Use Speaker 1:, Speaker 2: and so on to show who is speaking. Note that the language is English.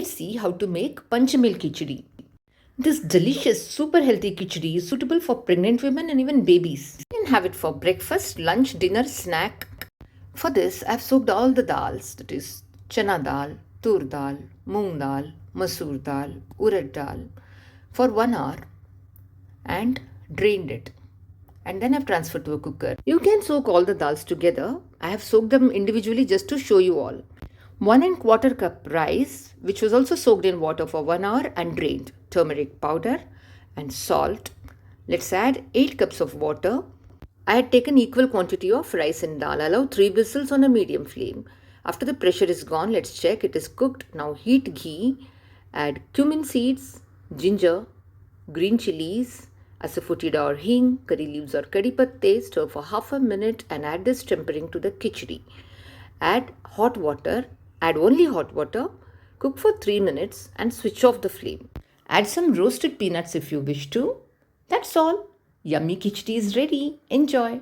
Speaker 1: see how to make panchmel khichdi. This delicious, super healthy khichdi is suitable for pregnant women and even babies. You can have it for breakfast, lunch, dinner, snack. For this, I've soaked all the dals, that is chana dal, toor dal, moong dal, masoor dal, urad dal, for 1 hour and drained it. And then I've transferred to a cooker. You can soak all the dals together. I have soaked them individually just to show you all. 1¼ cup rice, which was also soaked in water for 1 hour and drained. Turmeric powder and salt. Let's add 8 cups of water. I had taken equal quantity of rice and dal. Allow 3 whistles on a medium flame. After the pressure is gone, let's check it is cooked. Now heat ghee. Add cumin seeds, ginger, green chillies, asafoetida or hing, curry leaves or curry patte. Stir for half a minute and add this tempering to the khichdi. Add hot water. Add only hot water. Cook for 3 minutes and switch off the flame. Add some roasted peanuts if you wish to. That's all. Yummy khichdi is ready. Enjoy.